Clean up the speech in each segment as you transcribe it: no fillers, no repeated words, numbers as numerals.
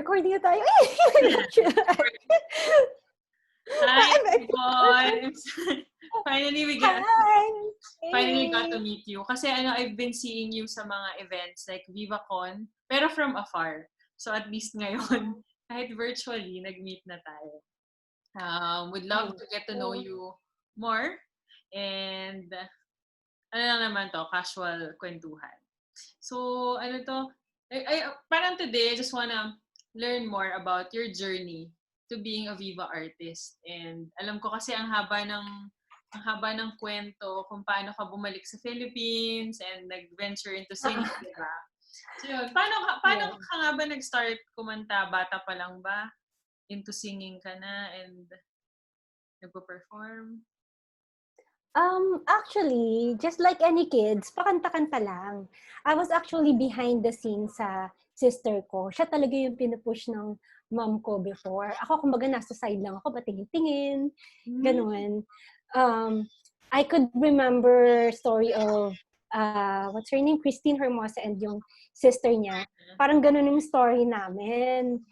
recording na tayo. Hi, everyone! Finally, we got to meet you. Kasi I've been seeing you sa mga events like VivaCon, pero from afar. So at least ngayon, kahit virtually, nag-meet na tayo. Would love to get to know you more. And lang naman to, casual kwentuhan. So, parang today, I just wanna learn more about your journey to being a Viva artist. And alam ko kasi ang haba ng kwento kung paano ka bumalik sa Philippines and nag-venture into singing, diba? So yun, paano ka nga ba nag-start kumanta? Bata pa lang ba? Into singing ka na and nagpo-perform? Actually, just like any kids, pakanta-kanta lang. I was actually behind the scenes sa sister ko. Siya talaga yung pinupush ng mom ko before. Ako, kumbaga, nasa side lang ako, patingin-tingin, ganun. I could remember story of, what's her name? Christine Hermosa and yung sister niya. Parang ganun yung story namin.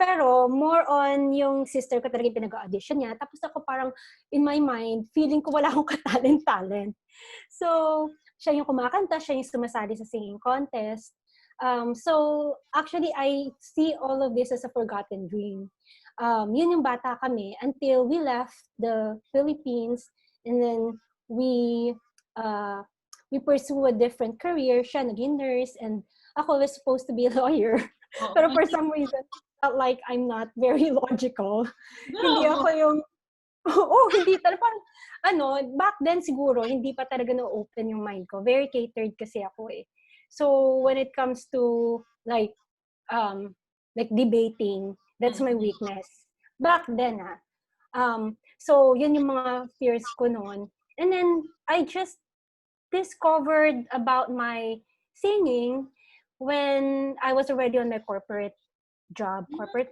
Pero more on yung sister ko talaga yung pinag-audition niya. Tapos ako parang, in my mind, feeling ko wala akong katalent-talent. So, siya yung kumakanta, siya yung sumasali sa singing contest. So, actually, I see all of this as a forgotten dream. Yun yung bata kami until we left the Philippines and then we pursue a different career. Siya naging nurse and ako was supposed to be a lawyer. Pero for some reason, felt like I'm not very logical. No. Hindi ako yung, hindi talaga. Back then siguro, hindi pa talaga na-open yung mind ko. Very catered kasi ako eh. So, when it comes to, like debating, that's my weakness. Back then, so, yun yung mga fears ko noon. And then, I just discovered about my singing when I was already on my corporate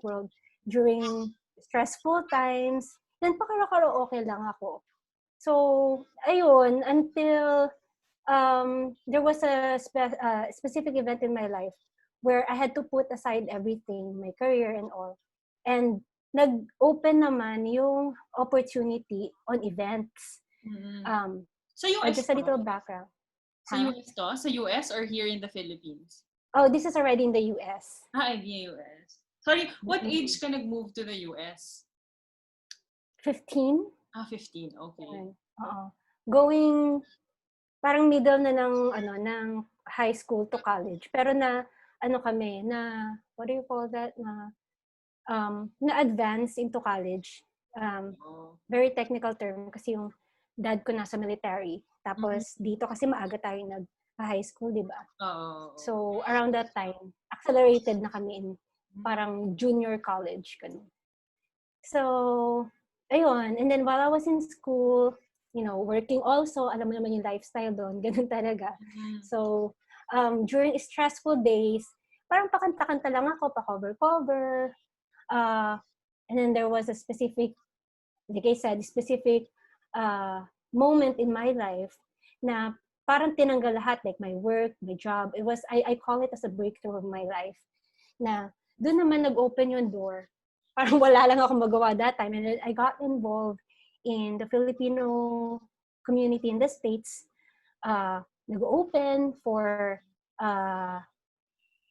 world, during stressful times, then pakara-karaoke lang ako. So, ayun, until there was a specific event in my life where I had to put aside everything, my career and all. And nag-open naman yung opportunity on events. So US just a little background. Sa US or here in the Philippines? Oh, this is already in the US. In the US. Sorry, what age ka nag-move to the US? 15. 15. Okay. Going, parang middle na ng high school to college. Pero what do you call that? Na-advance into college. Very technical term kasi yung dad ko nasa military. Tapos dito kasi maaga tayo high school, di ba? So, around that time, accelerated na kami in parang junior college. Ganun. So, ayun. And then while I was in school, working also, alam mo naman yung lifestyle doon, ganun talaga. So, during stressful days, parang pakanta-kanta lang ako, pa-cover-cover. And then there was a specific, like I said, moment in my life na parang tinanggal lahat, like my work, my job. It was, I call it as a breakthrough of my life. Na doon naman nag-open yung door. Parang wala lang ako magawa that time. And I got involved in the Filipino community in the States. Nag-open for,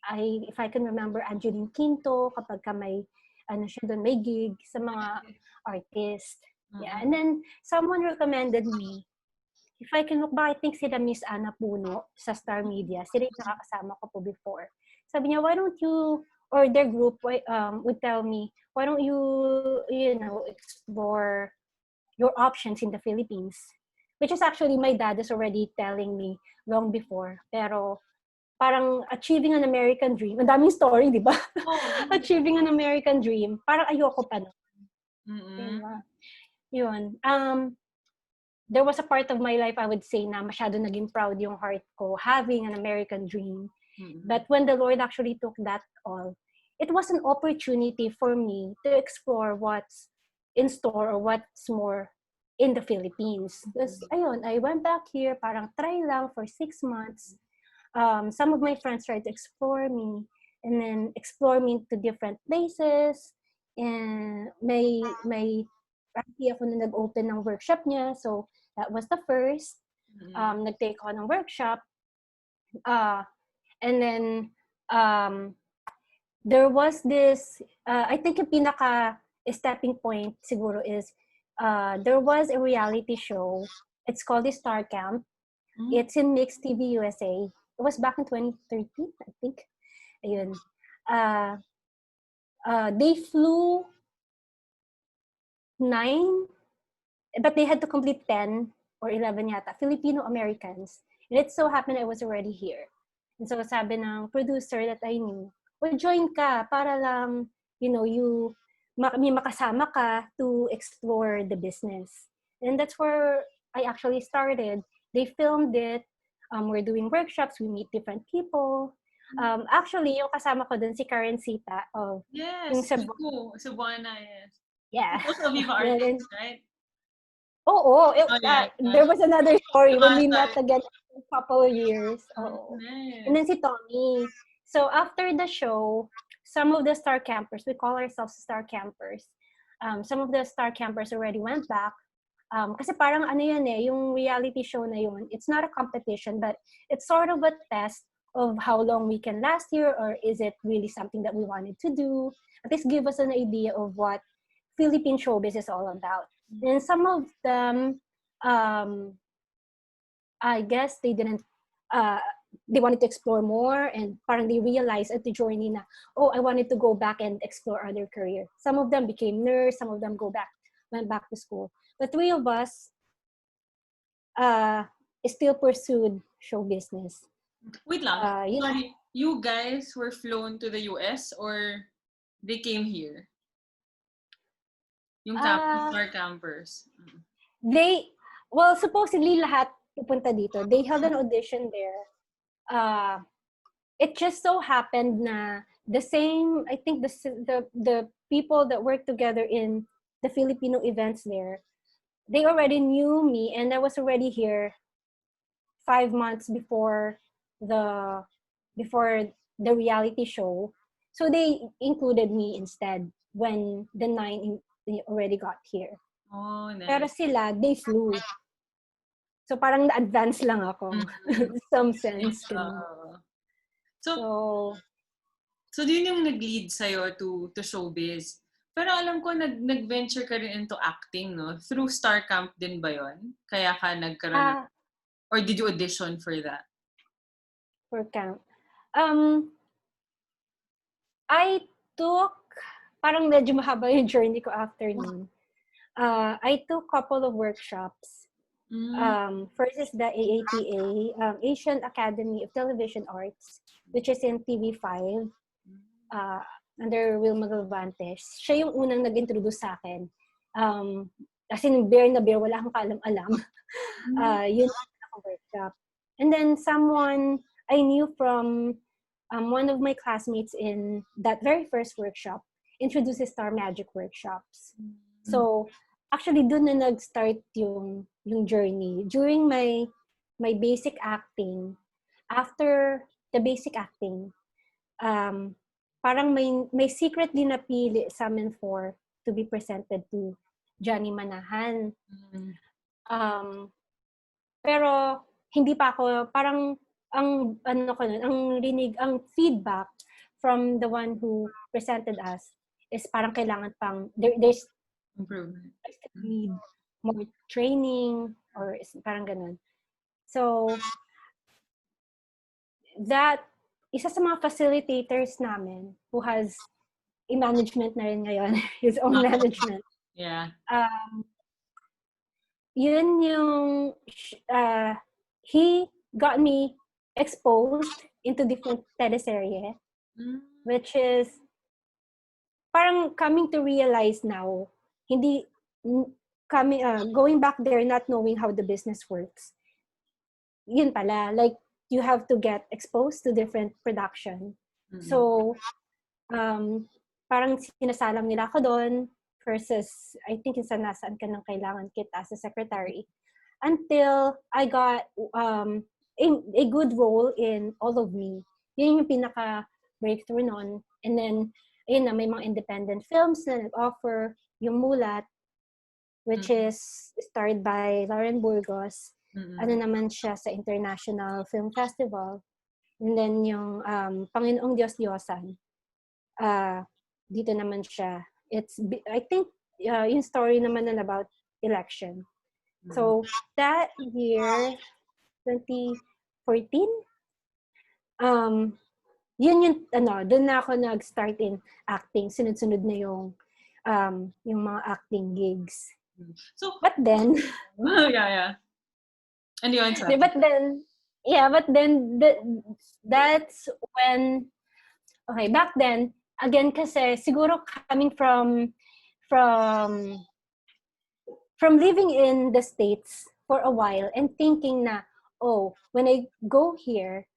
if I can remember, Angeline Quinto, kapag ka may gig sa mga artists. Yeah. And then someone recommended me. If I can look back, I think sila Miss Ana Puno sa Star Media. Sila yung nakakasama ko po before. Sabi niya, why don't you, or their group would tell me, why don't you, explore your options in the Philippines? Which is actually, my dad is already telling me long before. Pero, parang achieving an American dream. Ang daming story, di ba? Achieving an American dream. Parang ayoko pa no. Diba? Yun. There was a part of my life, I would say, na masyado naging proud yung heart ko, having an American dream. But when the Lord actually took that all, it was an opportunity for me to explore what's in store or what's more in the Philippines. Because, ayun, I went back here, parang try lang for 6 months. Some of my friends tried to explore me. and then explore me to different places. And may party ako na nag-open ng workshop niya. So, that was the first. Nag-take ako ng workshop. And then, there was this, I think yung pinaka-stepping point siguro is, there was a reality show. It's called the Star Camp. It's in Mix TV USA. It was back in 2013, I think. Ayun. They flew 9, but they had to complete 10 or 11 yata, Filipino-Americans. And it so happened I was already here. And so sabi ng producer that I knew, well, join ka para lang, may makasama ka to explore the business. And that's where I actually started. They filmed it. We're doing workshops. We meet different people. Actually, yung kasama ko dun si Karen Sita of yung Cebuana, yes. Yeah. Also Viva artist, right? Oh, there was another story when we met again in a couple of years. Nice. And then si Tommy. So after the show, some of the star campers, we call ourselves star campers. Some of the star campers already went back. Kasi parang ano yan yung reality show na yun, it's not a competition, but it's sort of a test of how long we can last here, or is it really something that we wanted to do? At least give us an idea of what Philippine showbiz is all about. And some of them, I guess they didn't, they wanted to explore more, and parang they realized at the journey na, I wanted to go back and explore other career. Some of them became nurse, some of them went back to school. The three of us still pursued show business. Wait lang. Sorry, you guys were flown to the US or they came here? Yung star campers. Supposedly lahat pupunta dito. They held an audition there. It just so happened na the same, I think the people that worked together in the Filipino events there, they already knew me, and I was already here 5 months before the reality show. So they included me instead when the 9 already got here. Oh, nice. Pero sila, they flew. So parang na-advance lang ako. Some sense. So yun yung nag-lead sa'yo to showbiz. Pero alam ko, nag-venture ka rin into acting, no? Through Star Camp din ba yun? Kaya ka nagkaroon or did you audition for that? For camp. I took, parang medyo mahaba yung journey ko after nun. I took a couple of workshops. First is the AATA, Asian Academy of Television Arts, which is in TV5, under Will Magavantes. Siya yung unang nag-introduce sa akin. As in, bear na bear, wala akong kaalam-alam. Yun ang workshop. And then someone I knew from one of my classmates in that very first workshop introduces Star Magic workshops. So, actually, dun na nag-start yung journey. During my basic acting, after the basic acting, parang may secretly napili sa amin to be presented to Johnny Manahan. Pero hindi pa ako, parang ang feedback from the one who presented us is parang kailangan pang there's improvement. Need more training or parang ganun. So that isa sa mga facilitators namin who has a management na rin ngayon, his own management. Yeah. Yun yung he got me exposed into different teleserye, which is parang coming to realize now, hindi going back there not knowing how the business works. Yun pala, like you have to get exposed to different production. So parang sinasalang nila ako doon versus I think nasaan ka ng kailangan kita as a secretary, until I got a good role in All of Me. Yun yung pinaka breakthrough noon. And then, ayun na, may mga independent films na nag-offer. Yung Mulat, which is starred by Lauren Burgos. Ano naman siya sa International Film Festival. And then yung Panginoong Diyos-Diyosan. Dito naman siya. I think, yung story naman na about election. So, that year, 2014, yun yung, doon na ako nag-start in acting. Sunod-sunod na yung mga acting gigs. So, but then, yeah. And yun, sorry. but then, that's when, okay, back then, again, kasi siguro coming from living in the States for a while and thinking na, when I go here,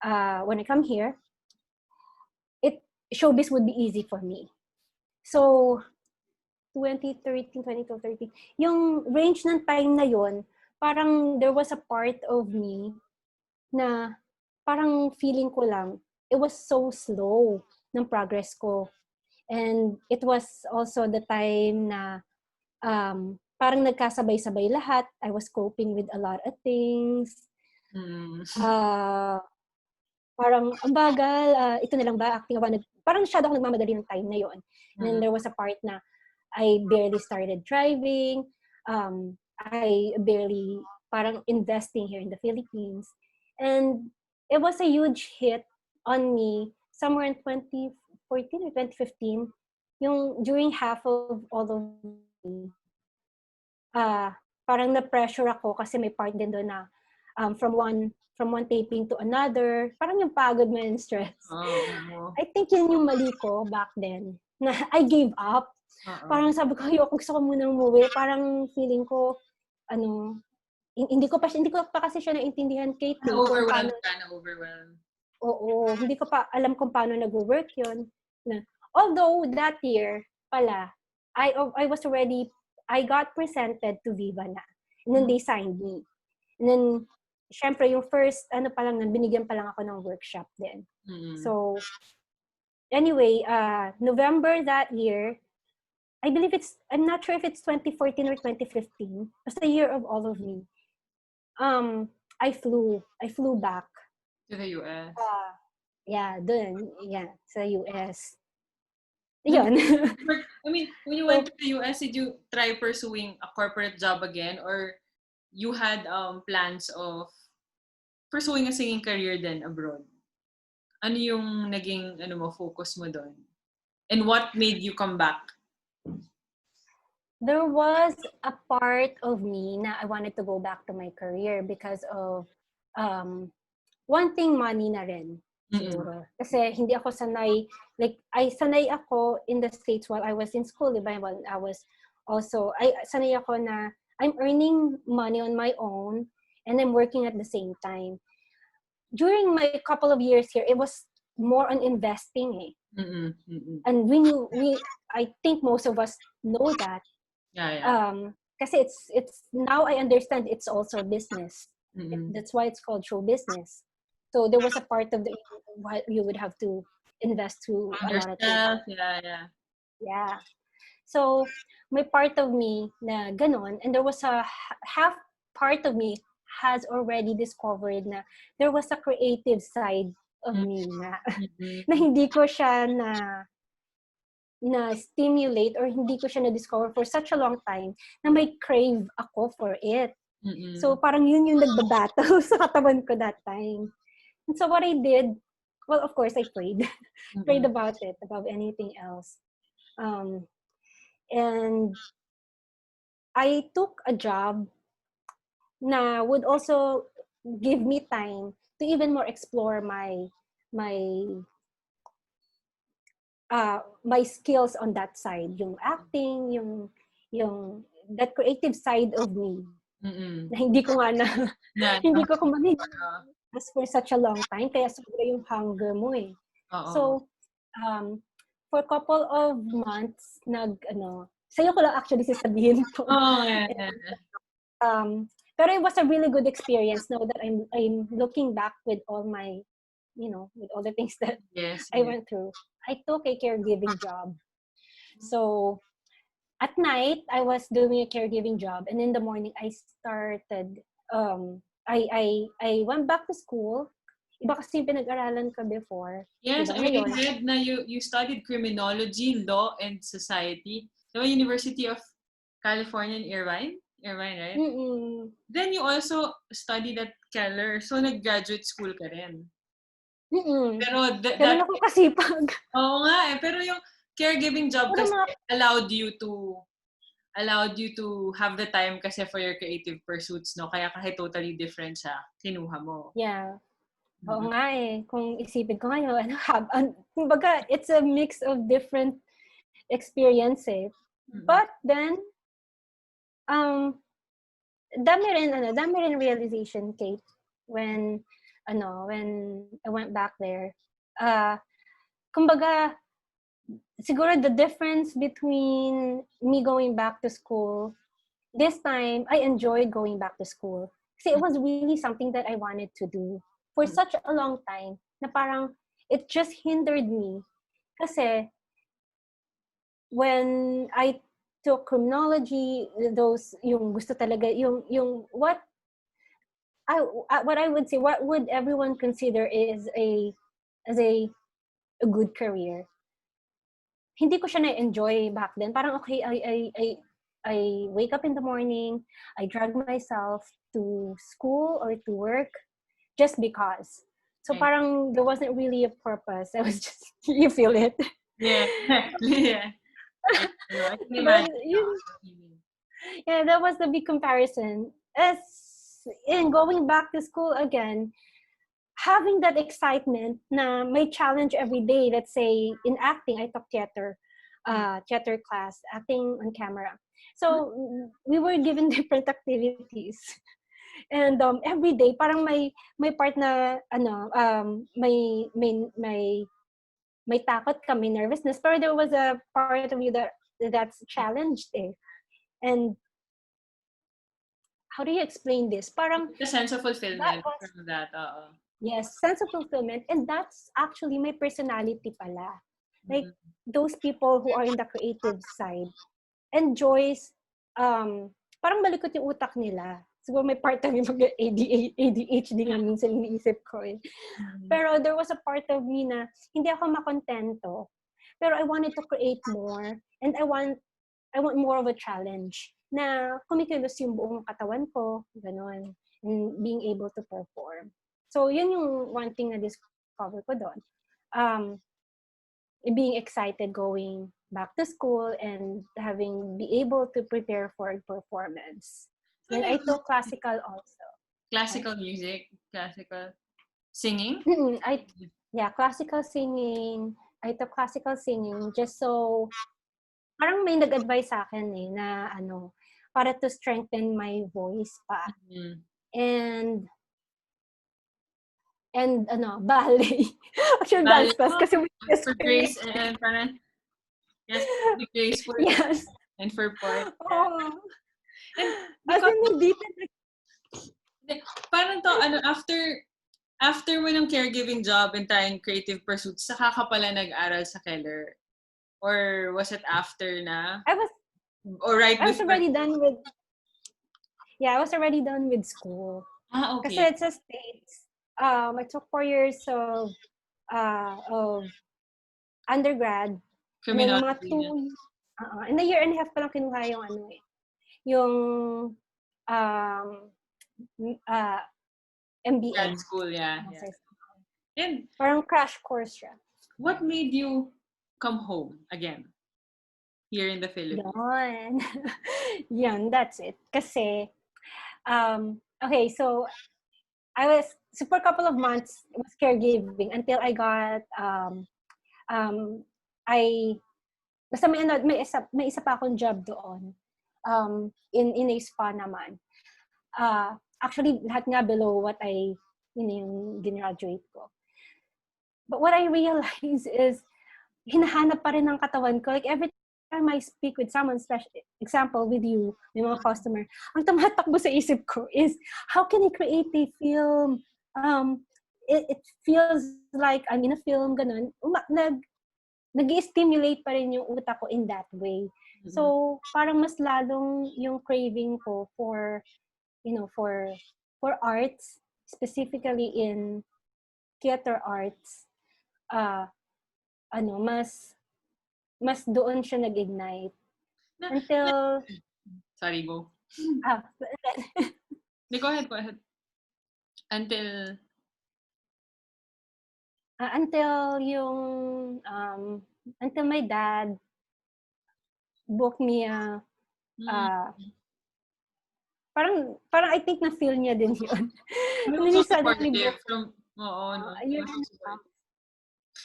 when I come here, showbiz would be easy for me. So, 2013, yung range ng time na yon, parang there was a part of me na parang feeling ko lang, it was so slow ng progress ko. And it was also the time na parang nagkasabay-sabay lahat. I was coping with a lot of things. Parang, ang bagal, ito na lang ba, acting ba? Parang masyado ako nagmamadali ng time na yon. And then there was a part na I barely started driving. I barely parang investing here in the Philippines. And it was a huge hit on me somewhere in 2014 or 2015. Yung during half of all of me, parang na-pressure ako kasi may part din doon na from one taping to another. Parang yung pagod mo and stress. I think yun yung mali ko back then. Na I gave up. Parang sabi ko, gusto ko muna umuwi. Parang feeling ko, hindi ko pa kasi siya naintindihan, Kate. Overwhelmed. Oo, hindi ko pa alam kung paano nag-work yun. Although, that year pala, I got presented to Viva na. And then they signed me. And then, syempre, yung first, binigyan pa lang ako ng workshop din. So, anyway, November that year, I believe I'm not sure if it's 2014 or 2015. Basta the year of all of me. I flew back. To the US? Sa US. Yun. I mean, when you went to the US, did you try pursuing a corporate job again? Or you had plans of pursuing a singing career then abroad? Ano yung naging focus mo doon? And what made you come back? There was a part of me na I wanted to go back to my career because of one thing, money na rin. Siguro. Kasi hindi ako sanay, sanay ako in the States while I was in school, diba? While I was also, sanay ako na I'm earning money on my own and I'm working at the same time. During my couple of years here, it was more on investing And I think most of us know that. Kasi it's now I understand it's also business. That's why it's called show business. So there was a part of what you would have to invest to a lot of things. Yeah. So may part of me na ganon, and there was a half part of me has already discovered na there was a creative side of me na hindi ko siya na stimulate or hindi ko siya na-discover for such a long time na may crave ako for it. So parang yun yung nagbabattle sa katawan ko that time. And so what I did, well, of course, I prayed. Prayed about it, above anything else. And I took a job na would also give me time to even more explore my skills on that side, yung acting, yung that creative side of me. Na hindi ko nga hindi ko for such a long time, kaya sobra yung hunger mo eh. So, for a couple of months, sa'yo ko lang actually sasabihin to. Pero it was a really good experience now that I'm looking back with all my with all the things that Yes, I yes. went through, I took a caregiving job. So at night, I was doing a caregiving job, and in the morning, I started. I went back to school. Iba kasi yung pinag-aralan ko before. Yes, Diba? I Ngayon, read na you studied criminology, law, and society. So, University of California in Irvine? Irvine, right? mm-mm, Then you also studied at Keller. So, nag-graduate school ka rin. mm-mm. Pero Ganun ako kasipag. oo nga eh. Pero yung caregiving job Pero kasi mga, allowed you to have the time kasi for your creative pursuits, no? Kaya kahit totally different siya, kinuha mo. yeah. Oo Mm-hmm. nga eh. Kung isipin ko ngayon, kumbaga, it's a mix of different experience eh. But then, dami rin realization, Kate, when I went back there. Kumbaga, siguro the difference between me going back to school, this time, I enjoyed going back to school. Kasi it was really something that I wanted to do for such a long time na parang it just hindered me. Kasi when I took criminology, those yung gusto talaga yung what I would say, what would everyone consider is as a good career. Hindi ko siya na-enjoy back then. Parang okay, I wake up in the morning, I drag myself to school or to work just because. So parang there wasn't really a purpose. I was just, you feel it. Yeah, yeah. I can But imagine. yeah, that was the big comparison. As in going back to school again, having that excitement na may challenge every day. Let's say in acting, I took theater class, acting on camera. So we were given different activities. And every day parang may part na may takot ka, may nervousness, pero there was a part of you that's challenged eh. And how do you explain this? Parang the sense of fulfillment was, from that. yes, sense of fulfillment, and that's actually my personality pala. Like those people who are in the creative side enjoys parang malikot yung utak nila. Siguro may part of me ADHD nga minsan iniisip ko eh. Pero there was a part of me na hindi ako makontento. Pero I wanted to create more, and I want more of a challenge na kumikilos yung buong katawan ko, ganun, and being able to perform. So yun yung one thing na discover ko doon. Being excited going back to school and be able to prepare for a performance. And I took classical also. Classical music, classical singing? Classical singing. I took classical singing just so, parang may nag-advise sa akin eh, na para to strengthen my voice pa. And ballet. Actually, dance class. Kasi for grace and parang, yes, be graceful. Yes. And for part. Oh. And because, hindi parang to, after mo ng caregiving job and trying creative pursuits, saka ka pala nag-aral sa Keller? Or was it after na? I was already done with school. Okay. Kasi it's a States. I took 4 years of undergrad. Criminology. In a year and a half pa lang kinuha yung MBA. Grad school, yeah. And parang crash course siya. What made you come home again here in the Philippines? Yun, that's it. Kasi, okay, so I was, for a couple of months, it was caregiving until I got, basta may isa pa akong job doon. In a spa naman. Actually, lahat nga below what yung ginaduate ko. But what I realized is, hinahanap pa rin ng katawan ko. Like, every time I speak with someone, example, with you, may mga customer, ang tumatakbo sa isip ko is, how can I create a film it feels like I'm in a film, ganun. Nag-stimulate pa rin yung utak ko in that way. So, parang mas lalong yung craving ko for, for arts, specifically in theater arts, mas doon siya nag-ignite. Until... Sorry, go. Go ahead. Until my dad booked me parang I think na-feel niya din yun.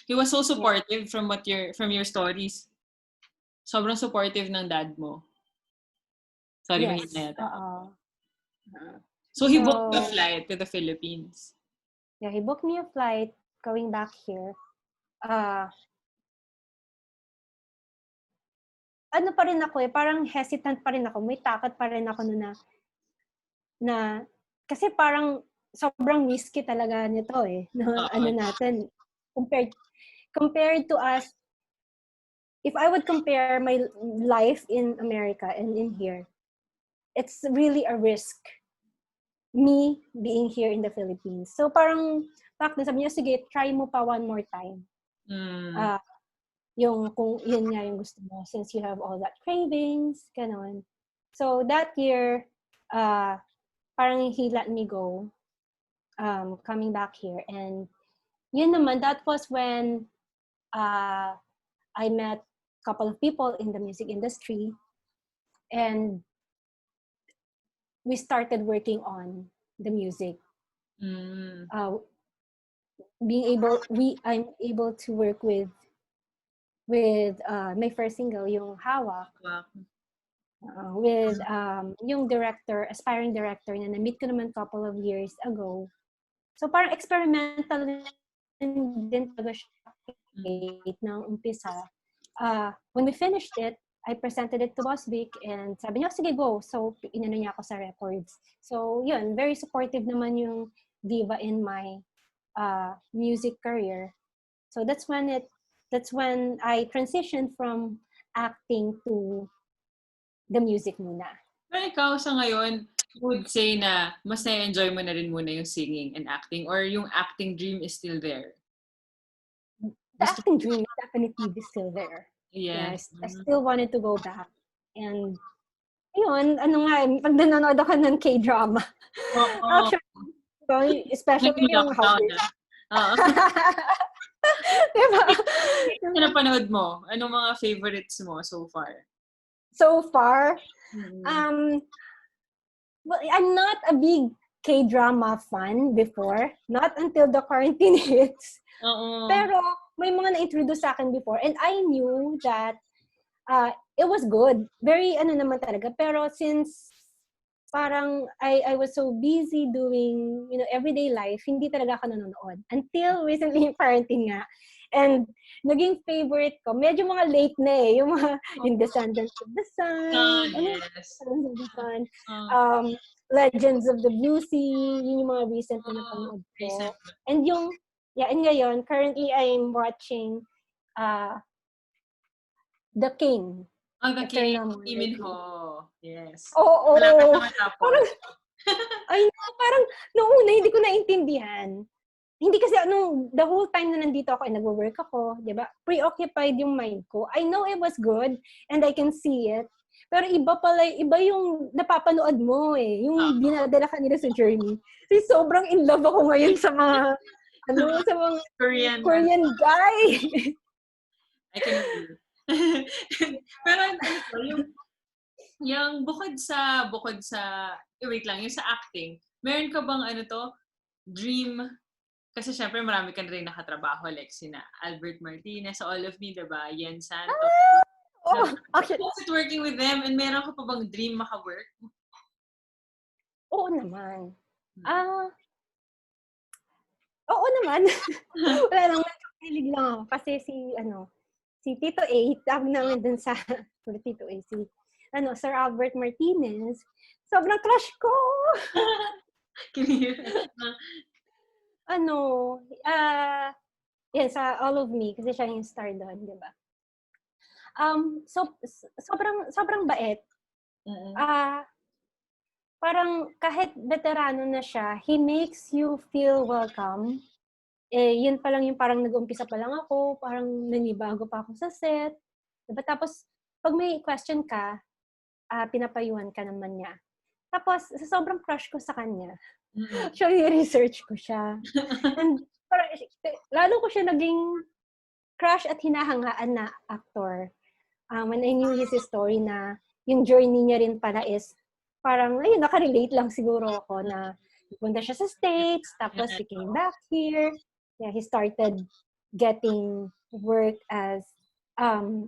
He was so supportive from your stories. Sobrang supportive ng dad mo. Sorry, yes. So he booked a flight to the Philippines. Yeah, he booked me a flight going back here. Ano pa rin ako parang hesitant pa rin ako. May takot pa rin ako na kasi parang sobrang risky talaga nito natin. Compared to us, if I would compare my life in America and in here, it's really a risk. Me being here in the Philippines. So parang sabi niya, sige, try mo pa one more time. Kung yun nga yung gusto mo, since you have all that cravings, ganon. So that year, parang he let me go, coming back here. And yun naman, that was when I met a couple of people in the music industry, and we started working on the music. I'm able to work with my first single, yung Hawak, with yung aspiring director na na-meet ko naman couple of years ago. So parang experimental din talaga siya ng umpisa. When we finished it, I presented it to Boss Vic and sabi niya, sige, go. So, inano niya ako sa records. So, yun, very supportive naman yung Viva in my music career. So, that's when I transitioned from acting to the music muna. Pero ikaw sa ngayon, would say na mas na-enjoy mo na rin muna yung singing and acting, or yung acting dream is still there? The acting dream is definitely still there. Yes. I still wanted to go back. And, yun, pag nanonood ako ng K-drama. Actually, especially yung houses. Diba? Ano napanood mo? Anong mga favorites mo so far? So far? Well, I'm not a big K-drama fan before. Not until the quarantine hits. Pero, may mga na-introduce sa akin before, and I knew that it was good. Very naman talaga. Pero since parang I was so busy doing, everyday life, hindi talaga ako nanonood. Until recently, quarantine nga. And naging favorite ko, medyo mga late na yung mga yung Descendants of the Sun, Descendants of the Sun, Legends of the Blue Sea, yun yung mga recent na napanood ko. And and ngayon, currently I'm watching The King. The King, Lee Min-ho. Yes. Oo. Wala ka na matapos. Parang noong una, hindi ko naintindihan. Hindi kasi the whole time na nandito ako, nagwo-work ako, di ba? Preoccupied yung mind ko. I know it was good and I can see it. Pero iba yung napapanood mo yung dinadala ka nila sa journey. Kasi sobrang in love ako ngayon sa mga sa mga Korean guy. I can agree. Pero yung bukod sa wait lang, yung sa acting, meron ka bang dream? Kasi syempre marami ka rin nakatrabaho, like sina Albert Martinez, All of Me, diba? Yen Santos. Okay. How's it working with them? And meron ka pa bang dream maka-work? Oo naman. Oo naman. Wala lang, nagkakilig lang ako. Kasi si Tito A, tawag namin dun sa Tito A, Sir Albert Martinez, sobrang crush ko! ano, yan, sa All of Me, kasi siya yung star doon, di ba? Sobrang bait. Parang kahit veterano na siya, he makes you feel welcome. Yun pa lang yung parang nag-umpisa pa lang ako, parang nanibago pa ako sa set. Diba? Tapos, pag may question ka, pinapayuhan ka naman niya. Tapos, sa sobrang crush ko sa kanya, actually, research ko siya. And parang, lalo ko siya naging crush at hinahangaan na actor. When I knew his story na yung journey niya rin pala is parang, ayun, nakarelate lang siguro ako na punta siya sa States, tapos he came back here. Yeah, he started getting work as,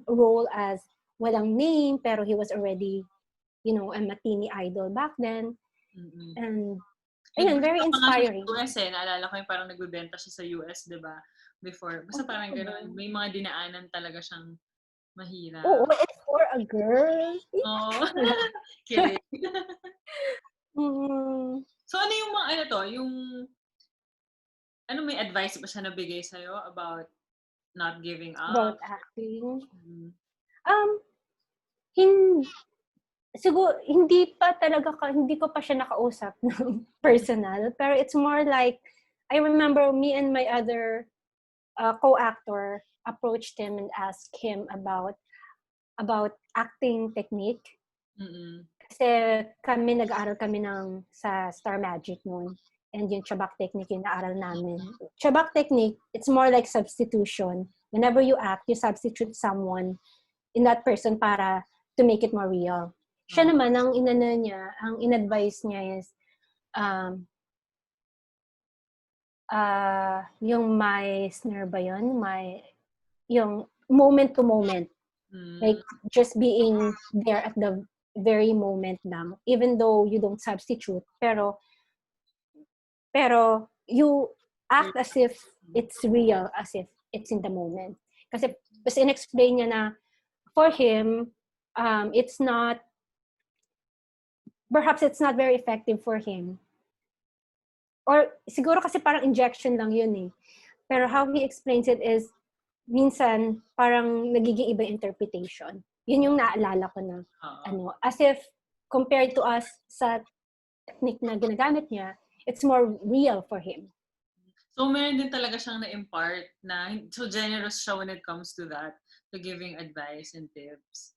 role as walang name, pero he was already, a matini idol back then. And, ayun, very inspiring. Sa US naalala ko yung parang nagbebenta siya sa US, di ba? Before. Basta parang gano'n. May mga dinaanan talaga siyang mahirap. Oo, it's for a girl. Oh, kidding. So, ano yung mga, may advice ba siya nabigay sa'yo about not giving up? About acting? Siguro, hindi ko pa siya nakausap ng personal, pero it's more like, I remember me and my other co-actor approached him and asked him about acting technique. Kasi nag-aaral kami sa Star Magic noon. And yung Chabak technique yung naaral namin. Chabak technique, it's more like substitution. Whenever you act, you substitute someone in that person para to make it more real. Siya naman, ang in-advise niya is, yung may snare ba yun? Yung moment to moment. Like, just being there at the very moment lang. Even though you don't substitute, pero you act as if it's real, as if it's in the moment. Kasi, in-explain niya na, for him, perhaps it's not very effective for him. Or, siguro kasi parang injection lang yun eh. Pero how he explains it is, minsan, parang nagiging iba interpretation. Yun yung naalala ko na, as if, compared to us sa technique na ginagamit niya, it's more real for him. So, meron din talaga siyang na-impart na, so generous siya when it comes to that, to giving advice and tips.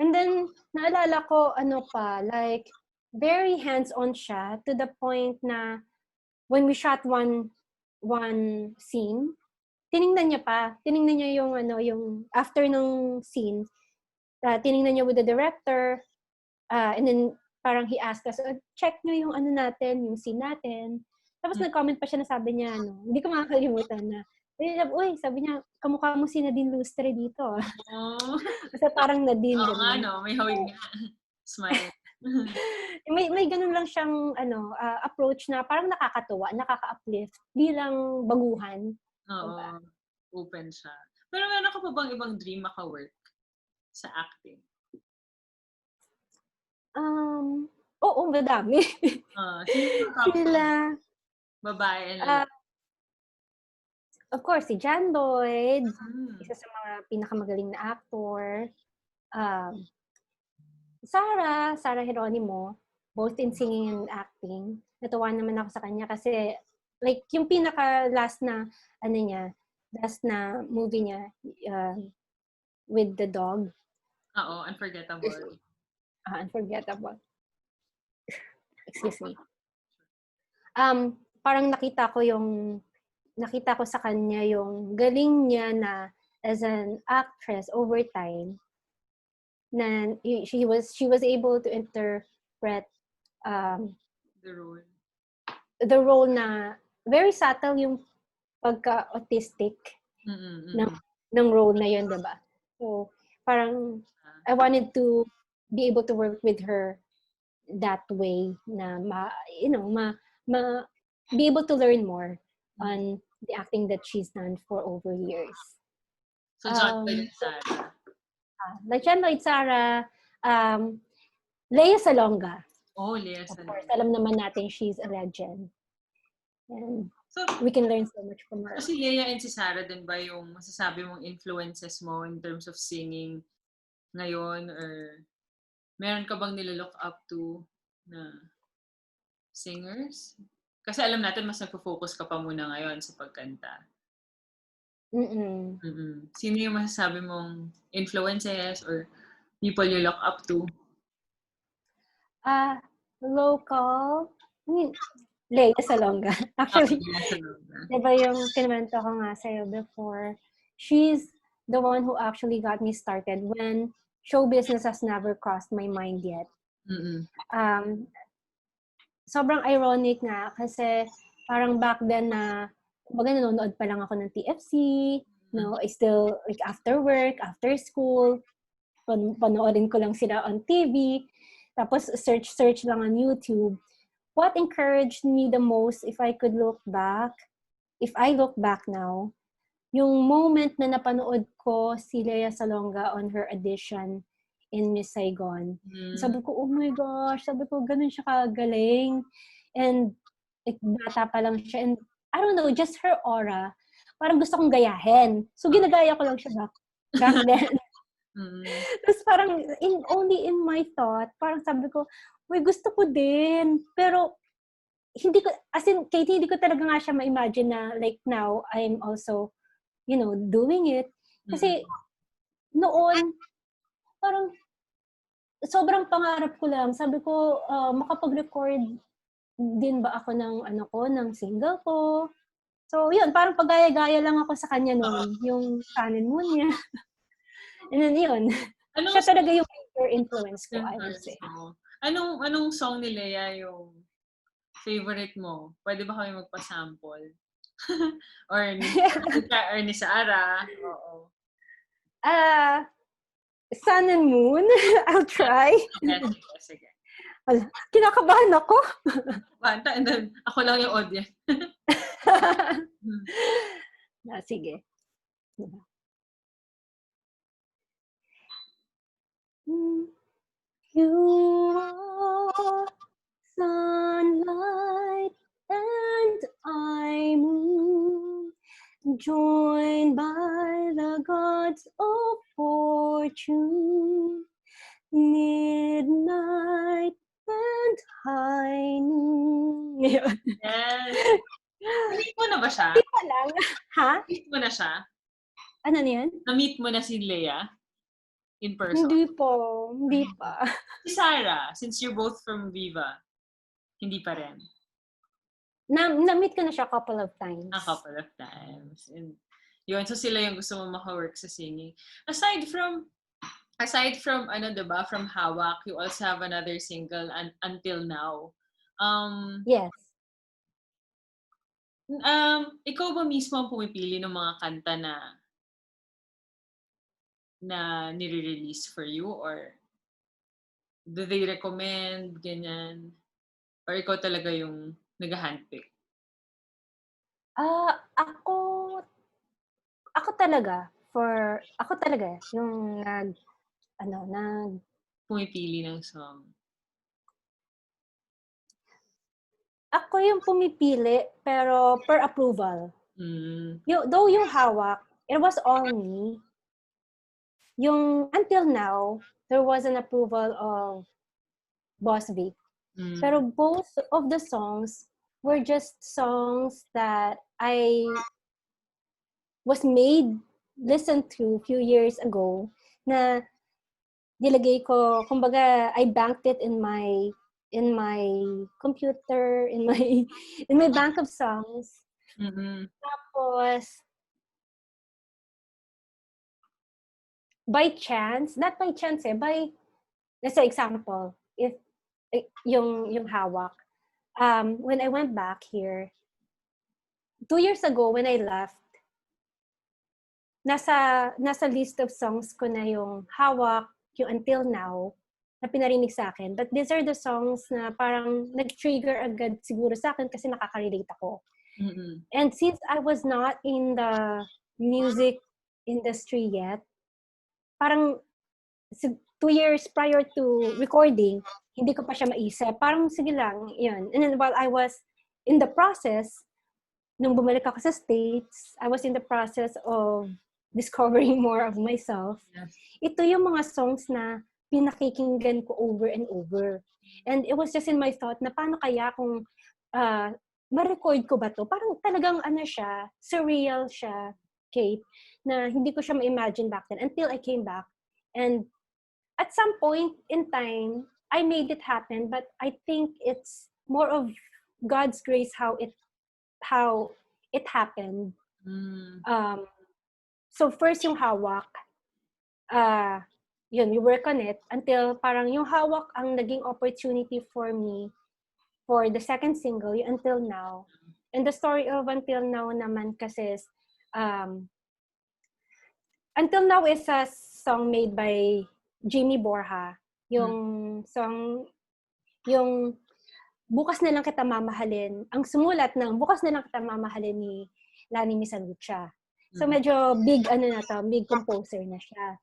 And then, naalala ko, like, very hands-on siya to the point na when we shot one scene, tiningnan niya yung after ng scene, tiningnan niya with the director, and then parang he asked us, check niyo yung yung scene natin. Tapos nag-comment pa siya na sabi niya, hindi ko makakalimutan na, sabi niya, kamukha mo si Nadine Lustre dito. Kasi parang Nadine. Oo nga, may hawig nga. Smile. may ganun lang siyang approach na parang nakakatuwa, nakaka-uplift bilang baguhan. Oo. Diba? Open siya. Pero meron ka pa bang ibang dream maka-work sa acting? Oo, madami. Sila. Babae and of course, si John Lloyd, isa sa mga pinakamagaling na actor. Sarah Geronimo, both in singing and acting. Natuwa naman ako sa kanya kasi like yung pinaka-last na movie niya with the dog. Unforgettable. Unforgettable. Excuse me. Parang nakita ko sa kanya yung galing niya na as an actress over time na she was able to interpret the role na very subtle yung pagka-autistic ng role na yun, diba? So, parang I wanted to be able to work with her that way na be able to learn more on the acting that she's done for over years. So, John Lloyd and Sarah. Like John Lloyd, Sarah, Lea Salonga. Oh, Lea Salonga. Of course, alam naman natin she's a legend. And So, we can learn so much from her. so si Leia and si Sarah din ba yung masasabi mong influences mo in terms of singing ngayon? Or meron ka bang nililook up to na singers? Kasi alam natin mas nagpo-focus ka pa muna ngayon sa pagkanta. Mm-mm. Sino yung masasabi mong influences or people you look up to? Local, Leia Salonga. Actually, diba yung kinwento ko nga sa'yo before, she's the one who actually got me started when show business has never crossed my mind yet. Sobrang ironic nga kasi parang back then na kumbaga nanonood pa lang ako ng TFC, no, I still like after work, after school, panoorin ko lang sila on TV, tapos search lang on YouTube. What encouraged me the most if I look back now, yung moment na napanood ko si Leia Salonga on her audition in Miss Saigon. Sabi ko, oh my gosh, ganun siya kagaling. And bata pa lang siya. And I don't know, just her aura, parang gusto kong gayahin. So ginagaya ko lang siya back then. Tapos parang only in my thought, parang sabi ko, uy, gusto ko din. Pero hindi ko, as in, Katie, hindi ko talaga nga siya ma-imagine na like now, I'm also, doing it. Kasi noon, parang sobrang pangarap ko lang. Sabi ko, makapag-record din ba ako ng single ko. So, yun, parang pagaya-gaya lang ako sa kanya noon, yung Canon Moon niya. And then yun, siya talaga yung major influence ko, I would say. Anong song ni Leia yung favorite mo? Pwede ba kami magpa-sample? or ni Sarah? Oo. Sun and Moon. I'll try. Sige. Kinakabahan ako. Banta, and then ako lang yung audience. Sige. You are sunlight and I moon, joined by the gods of fortune, midnight and high noon. Yes. Na-meet mo na ba siya? Di pa lang. Ha? Na-meet mo na siya? Ano yan? Na-meet mo na si Leia? In person? Hindi pa. Si Sarah, since you're both from Viva, hindi pa rin? Na-meet ko na siya a couple of times. And yun, so sila yung gusto mo maka-work sa singing. Aside from diba, from Hawak, you also have another single, Until Now. Yes. Ikaw ba mismo ang pumipili ng mga kanta na nire-release for you, or do they recommend, ganyan? Or ikaw talaga yung nag-handpick? Ako talaga yung pumipili ng song. Ako yung pumipili, pero per approval. Though yung Hawak, it was all me. Yung Until Now, there was an approval of Boss Vic. Pero both of the songs were just songs that I listened to a few years ago, na nilagay ko, kumbaga, I banked it in my computer, in my bank of songs. Tapos, by chance, not by chance let's say example, if yung Hawak, when I went back here, 2 years ago when I left, nasa list of songs ko na yung Hawak, yung Until Now, na pinarinig sa akin. But these are the songs na parang nag-trigger agad siguro sa akin kasi nakaka-relate ako. And since I was not in the music industry yet, parang 2 years prior to recording, hindi ko pa siya maisip. Parang sige lang, yun. And then while I was in the process, nung bumalik ako sa States, I was in the process of discovering more of myself. Yes. Ito yung mga songs na pinakikinggan ko over and over. And it was just in my thought na paano kaya kung ma-record ko ba to? Parang talagang siya, surreal siya, Kate, na hindi ko siya ma-imagine back then until I came back. And at some point in time, I made it happen, but I think it's more of God's grace how it happened. So first yung hawak, yun, we work on it until parang yung hawak ang naging opportunity for me for the second single until now. And the story of Until Now naman kasi is, Until Now is a song made by Jimmy Borja. Yung song, yung Bukas na lang kita mamahalin. Ang sumulat ng Bukas na lang kita mamahalin ni Lani Misalucha. So medyo big big composer na siya.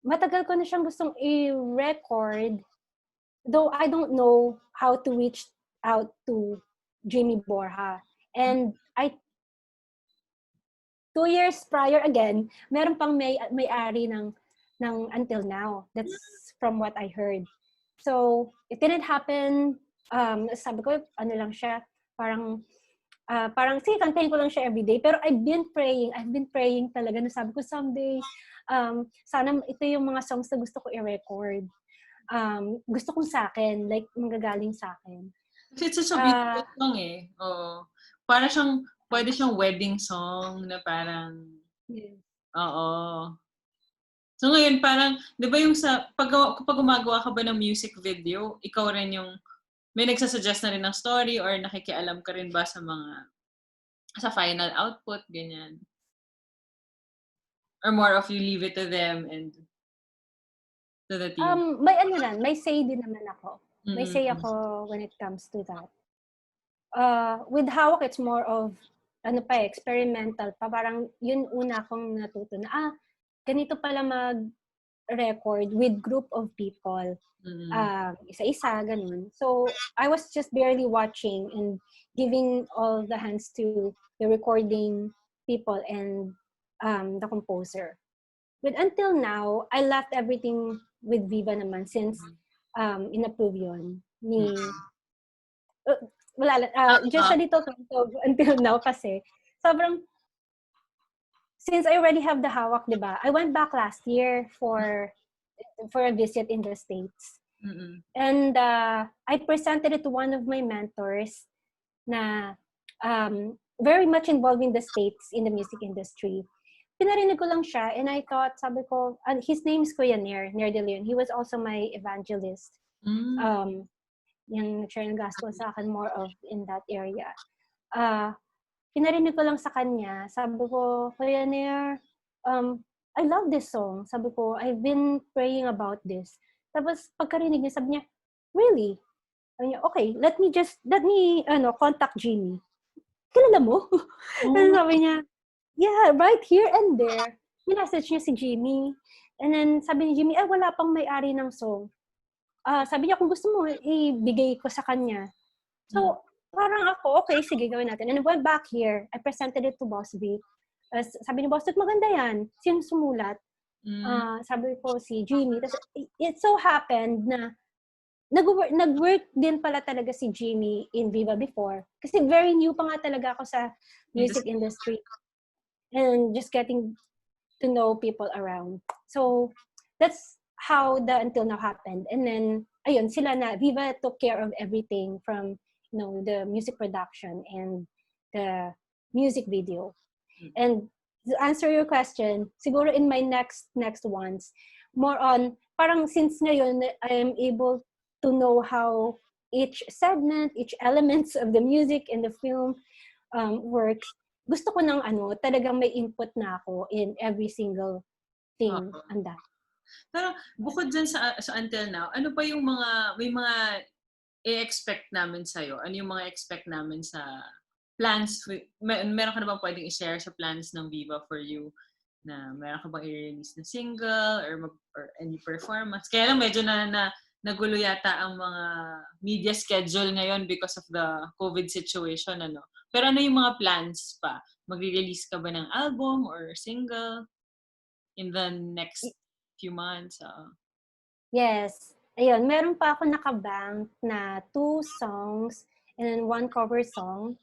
Matagal ko na siyang gustong i-record, though I don't know how to reach out to Jimmy Borja. And 2 years prior again, meron pang may-ari ng Until Now. That's from what I heard. So, it didn't happen. Sabi ko, lang siya, parang sige, kantahin ko lang siya everyday. Pero I've been praying talaga na sabi ko, someday, sana ito yung mga songs na gusto ko i-record. Gusto kong sa akin, like, manggagaling sa akin. Kasi it's such a beautiful song eh. Oo. Para siyang, pwede siyang wedding song na parang, oo. So ngayon, parang, di ba yung kapag gumagawa ka ba ng music video, ikaw rin yung, may nagsasuggest na rin ng story or nakikialam ka rin ba sa final output, ganyan? Or more of you leave it to them and to the team? May say din naman ako. May say ako when it comes to that. With Hawak, it's more of, experimental pa. Parang yun una akong natuto na, ganito pala mag-record with group of people. Isa-isa, ganun. So, I was just barely watching and giving all the hands to the recording people and the composer. But until now, I left everything with Viva naman since in-approve yun ni just a little until now kasi sobrang since I already have the hawak, di ba? I went back last year for a visit in the States. And I presented it to one of my mentors na very much involved in the States in the music industry. Pinarinig ko lang siya and I thought, sabi ko, his name is Kuya Nair De Leon. He was also my evangelist. Yung nag-share ng gospel sa akin more of in that area. Pinarinig ko lang sa kanya. Sabi ko, Kuya Nair, I love this song. Sabi ko, I've been praying about this. Tapos pagkarinig niya, sabi niya, really? Sabi niya, okay, let me contact Jimmy. Kilala mo? Sabi niya, yeah, right here and there. Minessage niya si Jimmy. And then sabi ni Jimmy, wala pang may-ari ng song. Sabi niya, kung gusto mo, ibigay ko sa kanya. So, parang ako, okay, sige, gawin natin. And I went back here. I presented it to Boss V. Sabi ni Boss, maganda yan. Sino sumulat? Sabi ko, si Jimmy. Tapos, it so happened na nag-work din pala talaga si Jimmy in Viva before. Kasi very new pa nga talaga ako sa music industry. And just getting to know people around. So, that's how the Until Now happened. And then, ayun, Viva took care of everything from, the music production and the music video. And to answer your question, siguro in my next ones, more on, parang since ngayon, I am able to know how each segment, each elements of the music and the film works. Gusto ko ng talagang may input na ako in every single thing and that. Pero bukod dyan sa Until Now, ano pa yung may mga i-expect namin sa'yo? Ano yung mga expect namin sa plans? Meron ka na bang pwedeng i-share sa plans ng Viva for you? Na meron ka bang i-release na single or any performance? Kaya lang medyo na nagulo yata ang mga media schedule ngayon because of the COVID situation, ano? Pero ano yung mga plans pa? Magre-release ka ba ng album or single in the next few months? Yes. Ayun, meron pa ako nakabank na 2 songs and 1 cover song.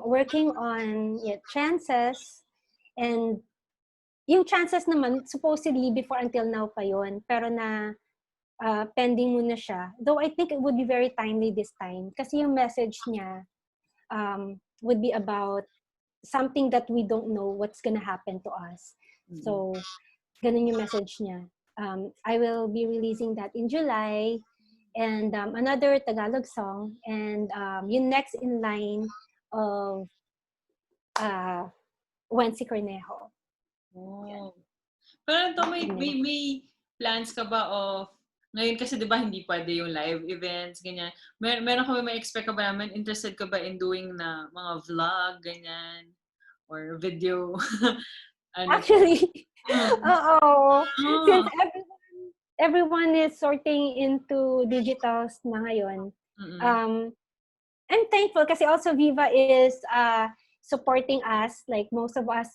Working on chances, and yung chances naman supposedly before until now pa yun, pero na pending muna siya. Though I think it would be very timely this time kasi yung message niya would be about something that we don't know what's gonna happen to us. So, ganun yung message niya. I will be releasing that in July, and another Tagalog song, and yung next in line of Wency Cornejo. Oh. Pero ito, may plans ka ba of, ngayon kasi di ba hindi pwede yung live events, ganyan. Meron ka ba may expect ka ba naman, interested ka ba in doing na mga vlog, ganyan, or video? Actually, oo. Since Oh. everyone is sorting into digitals na ngayon, I'm thankful kasi also Viva is supporting us, like most of us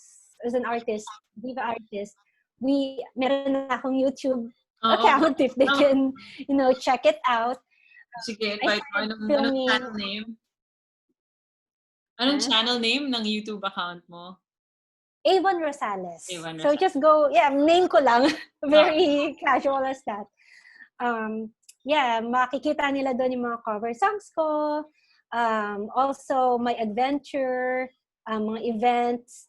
as an artist, Viva artist, meron na akong YouTube account if they can, check it out. Sige, invite mo. Anong channel name? Anong channel name ng YouTube account mo? Avon Rosales. So just go, name ko lang. Very casual as that. Makikita nila doon yung mga cover songs ko. Also, my adventure, mga events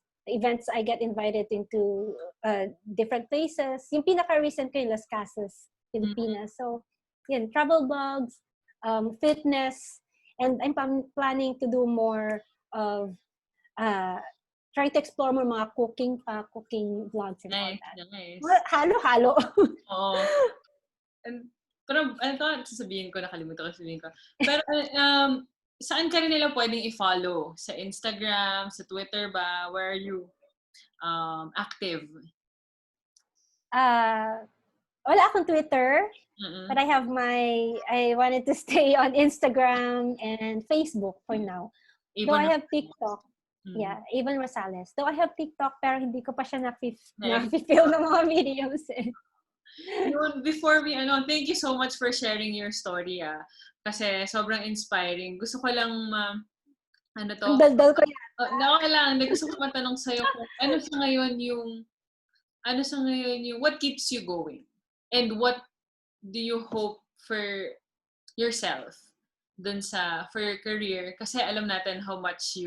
I get invited into different places. Yung pinaka-recent ko yung Las Casas, Filipina. So, travel blogs, fitness, and I'm planning to do more of trying to explore more mga cooking vlogs and all that. Nice. Halo-halo. Oo. Pero sasabihin ko, nakalimutan ko sabihin ko. Pero saan ka rin nila pwedeng i-follow? Sa Instagram, sa Twitter ba? Where are you active? Wala akong Twitter, but I wanted to stay on Instagram and Facebook for now. Though I have TikTok. Yeah, Avon Rosales. Though I have TikTok, pero hindi ko pa siya na-feel ng mga videos eh. Before we, thank you so much for sharing your story, kasi sobrang inspiring. Gusto ko lang, Ang daldal ko yan. Okay lang, gusto ko matanong sa'yo kung ano sa ngayon yung, what keeps you going? And what do you hope for yourself dun for your career? Kasi alam natin how much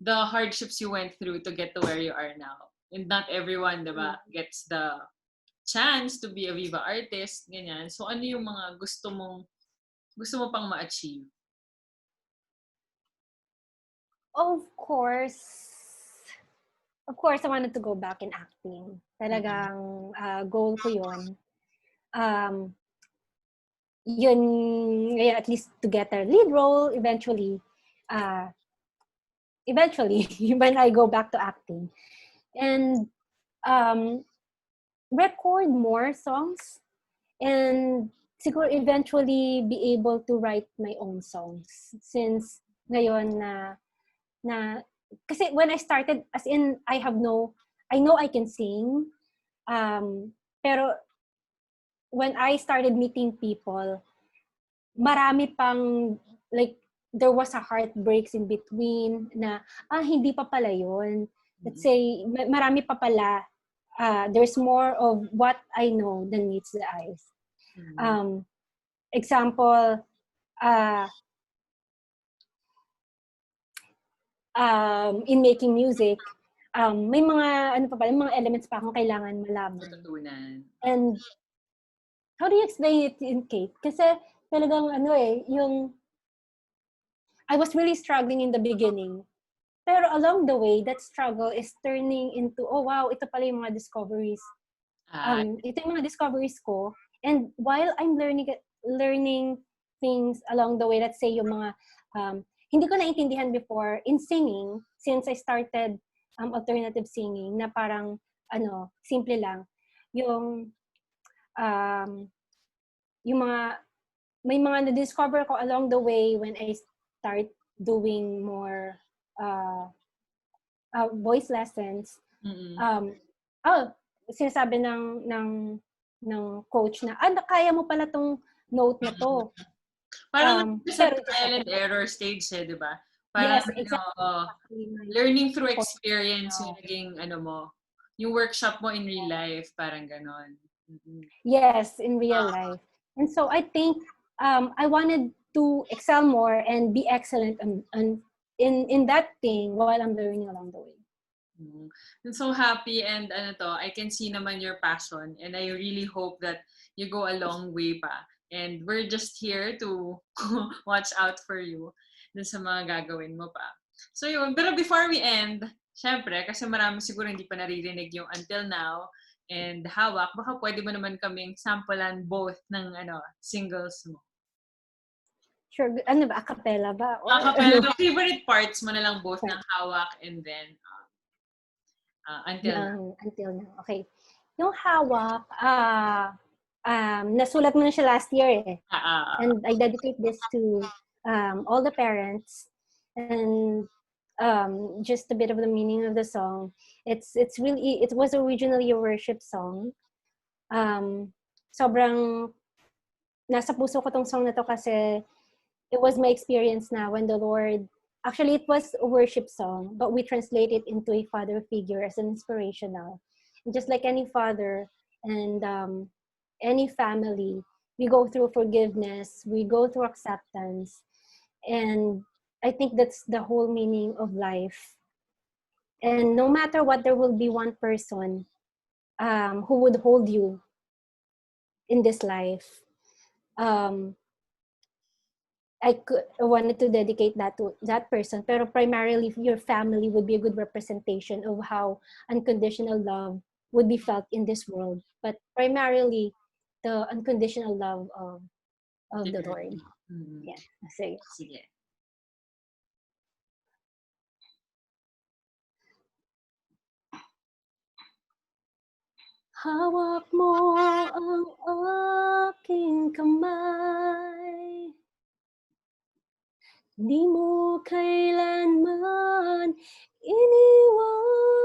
the hardships you went through to get to where you are now. And not everyone, diba, gets the chance to be a Viva artist, ganyan. So, ano yung mga gusto mo pang ma-achieve? Of course, I wanted to go back in acting. Talagang goal ko yun. Yun, at least to get a lead role eventually when I go back to acting. And record more songs, and siguro eventually be able to write my own songs. Since ngayon na kasi when I started, as in, I know I can sing, pero when I started meeting people, marami pang, like, there was a heartbreaks in between na, hindi pa pala yun. Let's say, marami pa pala. There's more of what I know than meets the eyes. Example, in making music, may mga mga elements pa akong kailangan malaman. And how do you explain it in Kate? Kasi talagang yung I was really struggling in the beginning. Pero along the way, that struggle is turning into, oh wow, ito pala yung mga discoveries. Ito yung mga discoveries ko. And while I'm learning things along the way, let's say yung mga hindi ko naintindihan before in singing, since I started alternative singing, na parang simple lang. Yung yung may mga na-discover ko along the way when I start doing more voice lessons. Sinasabi ng coach na, kaya mo pala tong note na to. Parang sa Pero trial and error stage di ba? Yes, Parang exactly. learning through experience yung naging yung workshop mo in real life, parang ganon. Yes, in real life. And so I think I wanted to excel more and be excellent in that thing while I'm learning along the way. I'm so happy and I can see naman your passion and I really hope that you go a long way pa. And we're just here to watch out for you dun sa mga gagawin mo pa. So yun, pero before we end, syempre, kasi marami siguro hindi pa naririnig yung Until Now and Hawak, baka pwede mo naman kaming sampulan both ng singles mo. Sure. Ano ba? Acapella ba? Or, Acapella. Favorite parts mo na lang both ng Hawak and then Until Now. Until Now. Okay. Yung Hawak, nasulat mo na siya last year eh. And I dedicate this to all the parents. And just a bit of the meaning of the song. It was originally a worship song. Sobrang nasa puso ko tong song na to kasi it was my experience na when the Lord, actually it was a worship song, but we translate it into a father figure as an inspirational. And just like any father and any family, we go through forgiveness, we go through acceptance, and I think that's the whole meaning of life. And no matter what, there will be one person who would hold you in this life. I wanted to dedicate that to that person, pero primarily your family would be a good representation of how unconditional love would be felt in this world. But primarily, the unconditional love of the Lord. Yeah, sige. Hawak mo ang aking kamay, di mo kailanman iniwan.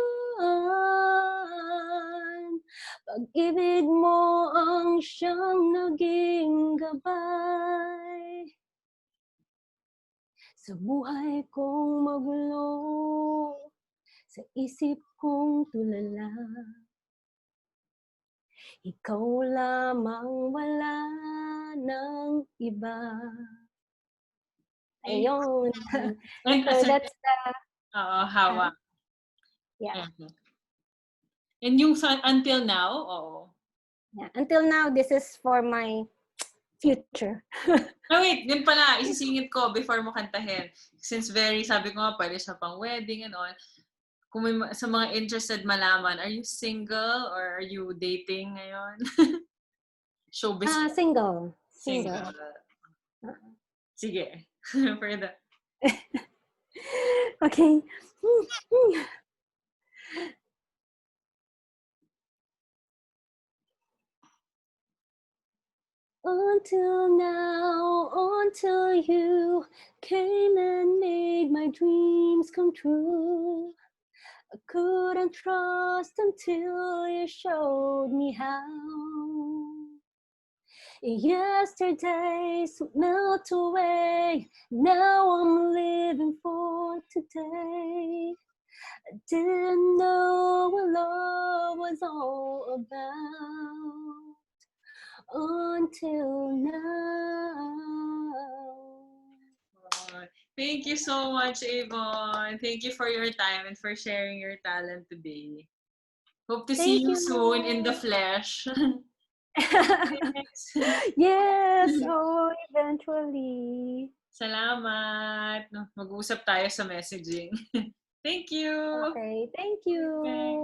Pag-ibig mo ang siyang naging gabay sa buhay kong magulo, sa isip kong tulala. Ikaw lamang, wala ng iba. Ayun. So that's the... Hawak. Yeah. And yung Until Now, Yeah. Until Now, this is for my future. Wait, yun pala, isisingit ko before mo kantahin. Since sabi ko nga, pwede siya pang wedding and all. Kung may, sa mga interested malaman, are you single or are you dating ngayon? Showbiz. Single. Sige. Further. Okay. Until now, until you came and made my dreams come true. I couldn't trust until you showed me how. Yesterdays melt away, now I'm living for today. I didn't know what love was all about until now. Thank you so much, Avon. Thank you for your time and for sharing your talent today. Hope to see you soon in the flesh. Yes, eventually. Salamat. Mag-usap tayo sa messaging. Thank you. Okay, thank you. Okay.